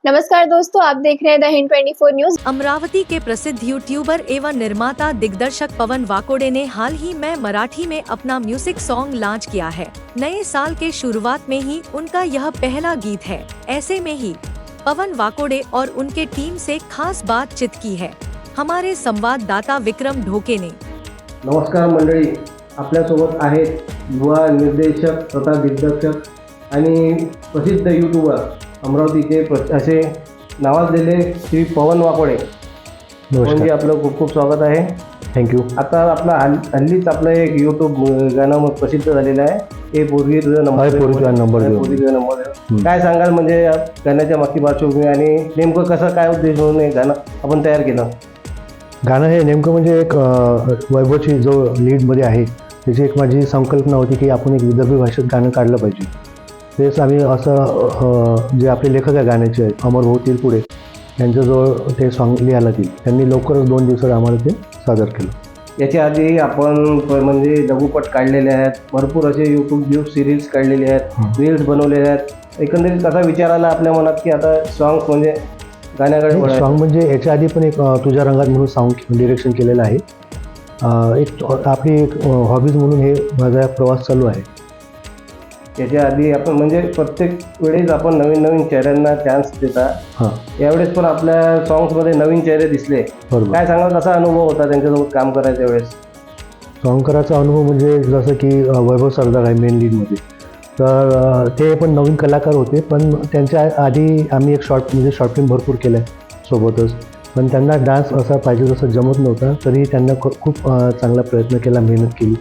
नमस्कार दोस्तों, आप देख रहे हैं द हिंद 24 न्यूज। अमरावती के प्रसिद्ध यूट्यूबर एवं निर्माता दिग्दर्शक पवन वाकोडे ने हाल ही में मराठी में अपना म्यूजिक सॉन्ग लॉन्च किया है। नए साल के शुरुआत में ही उनका यह पहला गीत है। ऐसे में ही पवन वाकोडे और उनके टीम से खास बातचीत की है हमारे संवाददाता विक्रम ढोके ने। नमस्कार मंडळी, आपल्यासोबत आहेत युवा निर्देशक तथा दिग्दर्शक आणि प्रसिद्ध यूट्यूबर अमरावतीचे असे नावाजलेले श्री पवन वाकोडे। म्हणजे आपलं खूप खूप स्वागत आहे। थँक्यू। आता आपला हल्लीच आपलं एक यूट्यूब गाणं प्रसिद्ध झालेलं आहे, हे पोरगी तुझा नंबर। काय सांगाल म्हणजे गाण्याच्या मागची पार्श्वभूमी आणि नेमकं कसं काय उद्देश म्हणून हे गाणं आपण तयार केलं? गाणं हे नेमकं म्हणजे एक वैभवची जो लीडमध्ये आहे त्याची एक माझी संकल्पना होती की आपण एक विदर्भी भाषेत गाणं काढलं पाहिजे। तेच आम्ही असं जे आपले लेखक आहे गाण्याचे अमर भाऊ तिरपुडे यांच्याजवळ ते सॉन्ग लिहायला दिलं। त्यांनी लवकरच 2 दिवसात आम्हाला ते सादर केलं। याच्या आधी आपण म्हणजे लघुपट काढलेले आहेत, भरपूर असे यूट्यूब वेब सिरीज काढलेले आहेत, रील्स बनवलेले आहेत। एकंदरीत कसा विचार आला आपल्या मनात की आता सॉन्ग म्हणजे गाण्याकडे सॉन्ग म्हणजे याच्या आधी पण एक तुझ्या रंगात म्हणून सॉन्ग डिरेक्शन केलेलं आहे। एक आपली एक हॉबीज म्हणून हे माझा प्रवास चालू आहे। याच्या आधी आपण म्हणजे प्रत्येक वेळेस आपण नवीन नवीन चेहऱ्यांना चान्स देता, यावेळेस पण आपल्या सॉंग्समध्ये नवीन चेहरे दिसले। काय सांगाल, कसा अनुभव होता त्यांच्यासोबत काम करायच्या वेळेस? सॉन्ग करायचा अनुभव म्हणजे जसं की वैभव सरदार आहे मेन लीडमध्ये, तर ते पण नवीन कलाकार होते, पण त्यांच्या आधी आम्ही एक शॉर्ट फिल्म भरपूर केलं आहे सोबतच, पण त्यांना डान्स असा पाहिजे तसं जमत नव्हता, तरी त्यांना खूप चांगला प्रयत्न केला, मेहनत केली।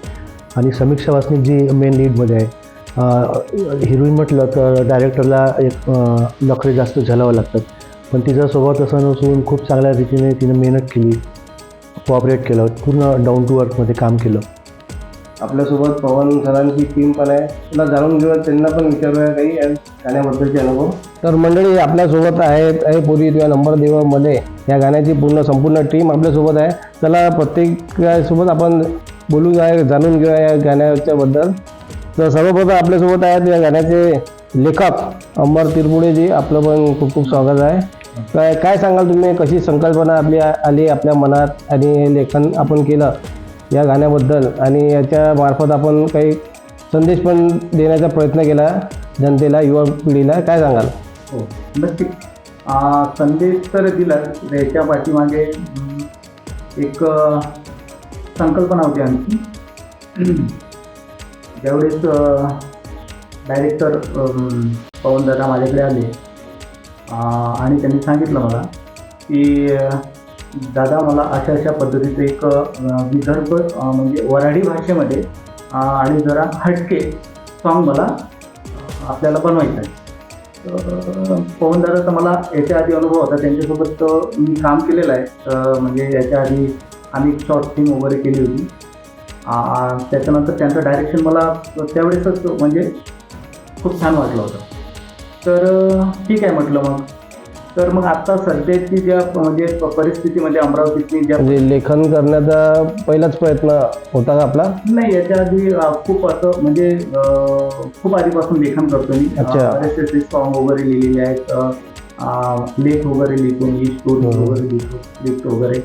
आणि समीक्षा वासनिक जी मेन लीडमध्ये आहे, हिरोईन म्हटलं तर डायरेक्टरला एक नखरे जास्त झेलावं लागतात, पण तिचा स्वभाव तसा नसून खूप चांगल्या रीतीने तिने मेहनत केली, कोऑपरेट केलं, पूर्ण डाऊन टू अर्थमध्ये काम केलं। आपल्यासोबत पवन सरांची टीम पण आहे, तुला जाणून घेऊया, त्यांना पण विचारूया काही गाण्याबद्दलचे अनुभव। तर मंडळी आपल्यासोबत आहेत पूर्वी तुझ्या नंबर देवामध्ये या गाण्याची संपूर्ण टीम आपल्यासोबत आहे। चला प्रत्येकासोबत आपण बोलू जाणून घेऊया या गाण्याच्याबद्दल। तर सर्वप्रथम आपल्यासोबत आहेत या गाण्याचे लेखक अमर तिरपुडेजी, आपलं पण खूप खूप स्वागत आहे। काय सांगाल तुम्ही, कशी संकल्पना आपली आली आपल्या मनात आणि लेखन आपण केलं या गाण्याबद्दल, आणि याच्या मार्फत आपण काही संदेश पण देण्याचा प्रयत्न केला जनतेला, युवा पिढीला, काय सांगाल? हो नक्की, संदेश तर दिलाच, याच्या पाठीमागे एक संकल्पना होती आमची। ज्यावेळेस डायरेक्टर पवन दादा माझ्याकडे आले आणि त्यांनी सांगितलं मला की दादा मला अशा अशा पद्धतीचं एक विदर्भ म्हणजे वऱ्हाडी भाषेमध्ये आणि जरा हटके सॉन्ग मला आपल्याला बनवायचं आहे। पवन दादाचा मला याच्या आधी अनुभव होता, त्यांच्यासोबत मी काम केलेलं आहे। म्हणजे याच्या आधी आम्ही शॉर्ट फिल्म वगैरे केली होती, त्याच्यानंतर त्यांचं डायरेक्शन मला त्यावेळेसच म्हणजे खूप छान वाटलं होतं। तर ठीक आहे म्हटलं मग आता सध्याची ज्या म्हणजे परिस्थितीमध्ये अमरावतीतली ज्या लेखन करण्याचा पहिलाच प्रयत्न होता का आपला? नाही, याच्या आधी खूप असं म्हणजे खूप आधीपासून लेखन करतो मी। बरेचसे सॉन्ग वगैरे लिहिलेले आहेत, लेख वगैरे लिहितो मी, स्टोरी वगैरे लिहितो, स्क्रिप्ट वगैरे।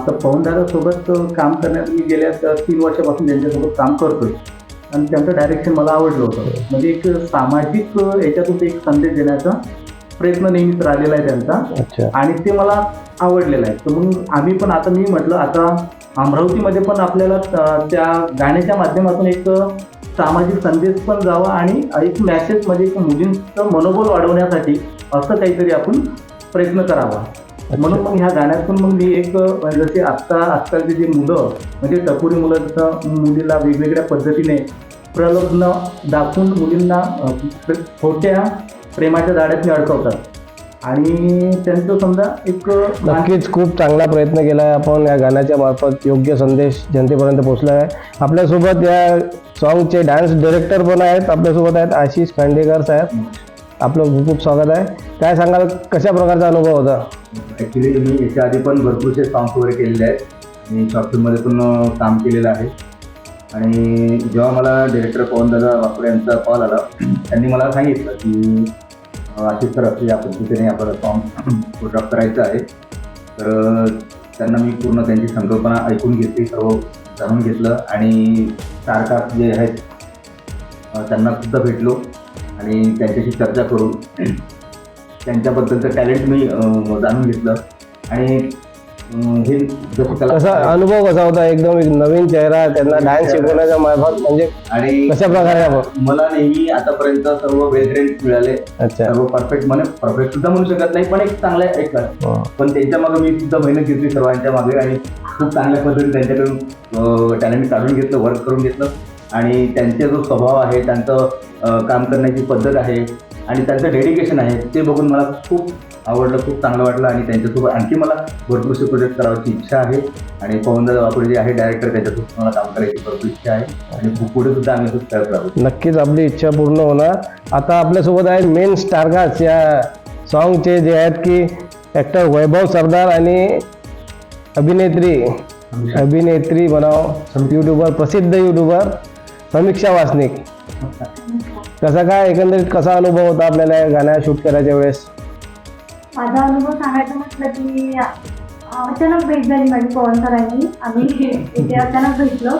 तर पवनदादासोबत काम करण्यात मी गेल्या 3 वर्षापासून त्यांच्यासोबत काम करतोय आणि त्यांचं डायरेक्शन मला आवडलं होतं। म्हणजे एक सामाजिक याच्यातून एक संदेश देण्याचा प्रयत्न नेहमीच राहिलेला आहे त्यांचा, आणि ते मला आवडलेलं आहे। तर मग आम्ही पण आता मी म्हटलं आता अमरावतीमध्ये पण आपल्याला त्या गाण्याच्या माध्यमातून एक सामाजिक संदेश पण जावा आणि एक मॅसेज म्हणजे एक मुलींचं मनोबल वाढवण्यासाठी असं काहीतरी आपण प्रयत्न करावा। म्हणून मग ह्या गाण्यातून मग मी एक जसे आजकालची जी मुलं म्हणजे टपोरी मुलं जसं मुलीला वेगवेगळ्या पद्धतीने प्रलोभन दाखवून मुलींना खोट्या प्रेमाच्या जाळ्यात अडकवतात आणि त्यांचं समजा एक नक्कीच खूप चांगला प्रयत्न केला आहे आपण या गाण्याच्या मार्फत, योग्य संदेश जनतेपर्यंत पोहोचला आहे। आपल्यासोबत या सॉन्गचे डान्स डायरेक्टर पण आहेत, आपल्यासोबत आहेत आशिष खांडेकर साहेब, आपलं खूप खूप स्वागत आहे। काय सांगाल, कशा प्रकारचा अनुभव होता? ॲक्च्युली मी याच्या आधी पण भरपूरसे सॉंग्स वगैरे केलेले आहेत आणि शॉर्ट फिल्ममध्ये पण काम केलेलं आहे। आणि जेव्हा मला डायरेक्टर पवनदादा वाकोडे यांचा कॉल आला, त्यांनी मला सांगितलं की आशिष सर असं या पद्धतीने आपल्याला सॉन्ग कोरिओग्राफ करायचं आहे. तर त्यांना मी पूर्ण त्यांची संकल्पना ऐकून घेतली, सर्व जाणून घेतलं आणि स्टारकास्ट जे आहेत त्यांना सुद्धा भेटलो आणि त्यांच्याशी चर्चा करून त्यांच्याबद्दलचं टॅलेंट मी जाणून घेतलं. आणि हे जसं कसा अनुभव कसा होता? एकदम एक नवीन चेहरा, त्यांना डान्स शिकवण्याच्या मार्फत म्हणजे आणि कशा प्रकारे मला नेहमी आतापर्यंत सर्व वेल ट्रेंड मिळाले. अच्छा. सर्व परफेक्ट परफेक्ट सुद्धा म्हणू शकत नाही, पण एक चांगला ऐकला. पण त्यांच्या मागे मी सुद्धा मेहनत घेतली सर्वांच्या मागे आणि खूप चांगल्या पद्धतीने त्यांच्याकडून टॅलेंट काढून घेतलं, वर्क करून घेतलं. आणि त्यांचा जो स्वभाव आहे, त्यांचं काम करण्याची पद्धत आहे आणि त्यांचं डेडिकेशन आहे ते बघून मला खूप आवडलं, खूप चांगलं वाटलं. आणि त्यांच्यासोबत आणखी मला भरपूरसे प्रोजेक्ट करायची इच्छा आहे. आणि पवनदादा वाकोडे जे आहे डायरेक्टर, त्यांच्यासोबत मला काम करायची भरपूर इच्छा आहे आणि पुढे सुद्धा आम्ही खूप करत राहू. नक्कीच आपली इच्छा पूर्ण होणार. आता आपल्यासोबत आहेत मेन स्टारकास्ट या सॉन्गचे जे आहेत की ॲक्टर वैभव सरदार आणि अभिनेत्री बनाव यूट्यूबर, प्रसिद्ध यूट्यूबर समीक्षा वासनिक. कसा काय एकंदरीत कसा अनुभव होता आपल्याला या गाण्या शूट करायच्या वेळेस? माझा अनुभव सांगायचं म्हटलं की अचानक भेट झाली माझी पवन सरांनी. आम्ही इथे अचानक भेटलो.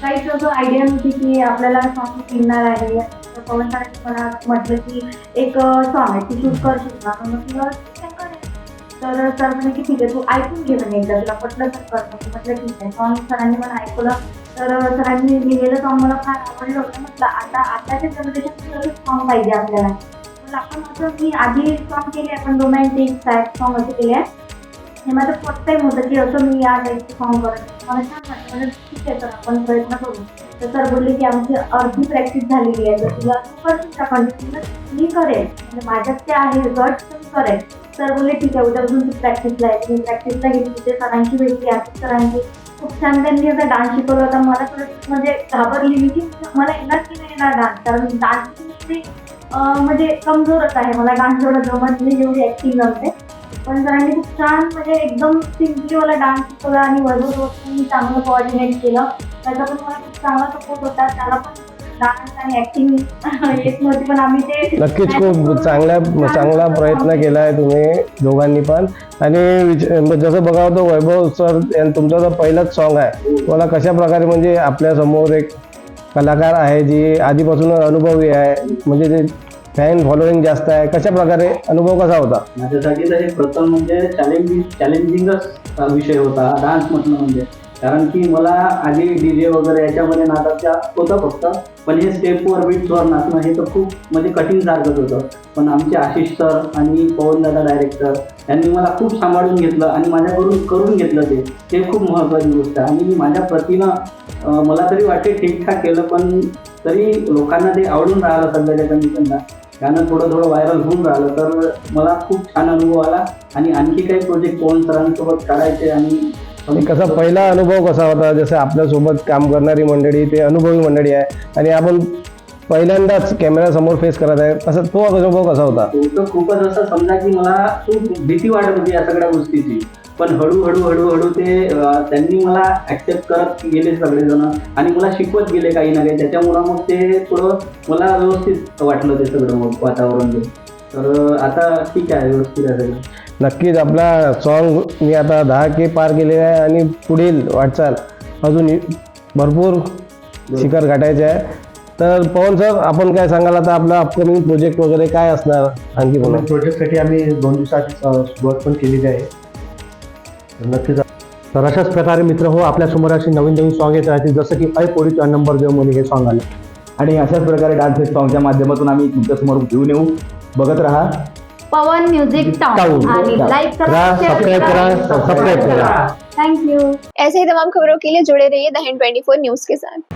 काहीच असं आयडिया नव्हती की आपल्याला सॉन्ग मिळणार आहे. पवन सरांनी मला म्हटलं की एक सॉन्ग आहे ती शूट करशील का? मग तुला तर सर म्हणे की ठीक आहे, तू ऐकून घे म्हणे एकदा, तुला पटलं तर कर. म्हटलं ठीक आहे. सॉन्ग सरांनी मला ऐकलं. तर सरांनी लिहिलेलं सॉन्ग मला फार आवडलं होतं. म्हटलं आताच्या जनरेशन सॉन्ग पाहिजे आपल्याला. आपण असं मी आधी सॉन्ग केले, आपण रोमॅन्टिक सॅड सॉन्ग असे केले आहे. हे माझं फर्स्ट टाईम होतं की असं मी या टाईपचं सॉन्ग करत. मला छान वाटतं. म्हणजे ठीक आहे सर, आपण प्रयत्न करू. तर सर बोलले की आमची अर्धी प्रॅक्टिस झालेली आहे, जर तुला तू करशील का कंटिन्यू? मी करेल, म्हणजे माझ्यात ते आहे गट, मी करेल. सर बोलले ठीक आहे, उद्यापासून तू प्रॅक्टिसला आहे. मी प्रॅक्टिसला गेली, तिथे सरांची भेटली, आशिष सरांची. खूप छान त्यांनी असा डान्स शिकवला होता. मला थोडं म्हणजे घाबरली मी की मला येणार की नाही येणार डान्स, कारण डान्स म्हणजे कमजोरच आहे. मला डान्स एवढा जमत नाही जेवढी ॲक्टिंग जमते. पण सरांनी खूप छान म्हणजे एकदम सिम्पली मला डान्स शिकवला आणि वैभवसोबत मी चांगलं कोऑर्डिनेट केलं. त्याचा पण मला खूप चांगला सपोर्ट होता. त्याला पण डान्स आणि ऍक्टिंग येत नव्हती, पण आम्ही ते नक्कीच खूप चांगला प्रयत्न केला आहे तुम्ही दोघांनी पण. आणि जसं बघावं तर वैभव सर तुमचा जो पहिलाच सॉन्ग आहे, मला कशा प्रकारे म्हणजे आपल्यासमोर एक कलाकार आहे जी आधीपासूनच अनुभवी आहे, म्हणजे ते फॅन फॉलोईंग जास्त आहे, कशा प्रकारे अनुभव कसा होता? माझ्यासाठी तर हे प्रथम म्हणजे चॅलेंजिंगच विषय होता डान्स म्हटलं म्हणजे. कारण की मला आधी डीजे वगैरे याच्यामध्ये नाचायचा होता फक्त, पण हे स्टेपवर बीट्सवर नाचणं हे तर खूप म्हणजे कठीण सारखंच होतं. पण आमचे आशिष सर आणि पवनदादा डायरेक्टर यांनी मला खूप सांभाळून घेतलं आणि माझ्याकडून करून घेतलं. ते खूप महत्त्वाची गोष्ट आहे. आणि माझ्या प्रतीनं मला तरी वाटते ठीकठाक केलं, पण तरी लोकांना ते आवडून राहिलं सध्याच्या कंडिशनला. गाणं थोडं व्हायरल होऊन राहिलं. तर मला खूप छान अनुभव आला आणि आणखी काही प्रोजेक्ट पवन सरांसोबत करायचे. आणि कसा पहिला अनुभव कसा होता? जसं आपल्यासोबत काम करणारी मंडळी ते अनुभवी मंडळी आहे आणि आपण पहिल्यांदाच कॅमेऱ्यासमोर फेस करत आहे, असं तो अनुभव कसा होता? तो खूपच असं समजा की मला खूप भीती वाटत होती या सगळ्या गोष्टीची. पण हळूहळू ते त्यांनी मला ऍक्सेप्ट करत गेले सगळेजण आणि मला शिकवत गेले काही ना काही. त्याच्यामुळं मग ते थोडं मला व्यवस्थित वाटलं ते सगळं वातावरण. तर आता ठीक आहे, व्यवस्थित आहे सगळं. नक्कीच आपला सॉन्ग मी आता 10K पार केलेला आहे आणि पुढील वाटचाल अजून भरपूर शिखर गाठायचे आहे. तर पवन सर, आपण काय सांगाल आता आपला अपकमिंग प्रोजेक्ट वगैरे काय असणार आणखी? बोला. प्रोजेक्टसाठी आम्ही 2 दिवसात सुरुवात पण केलेली आहे. नक्कीच. तर अशाच प्रकारे मित्र हो, आपल्यासमोर अशी नवीन सॉन्ग येत राहतील, जसं की पोरी तुझा नंबर देव म्हणून हे सॉन्ग आलं. आणि अशाच प्रकारे डान्स सॉन्गच्या माध्यमातून आम्ही तुमच्यासमोर घेऊन येऊ. बघत राहा पवन म्युझिक टाउन आणि लाईक करा, सबस्क्राइब करा. Thank you. ऐसे ही तमाम खबरों के लिए जुड़े रहिए द हिंद 24 न्यूज के साथ.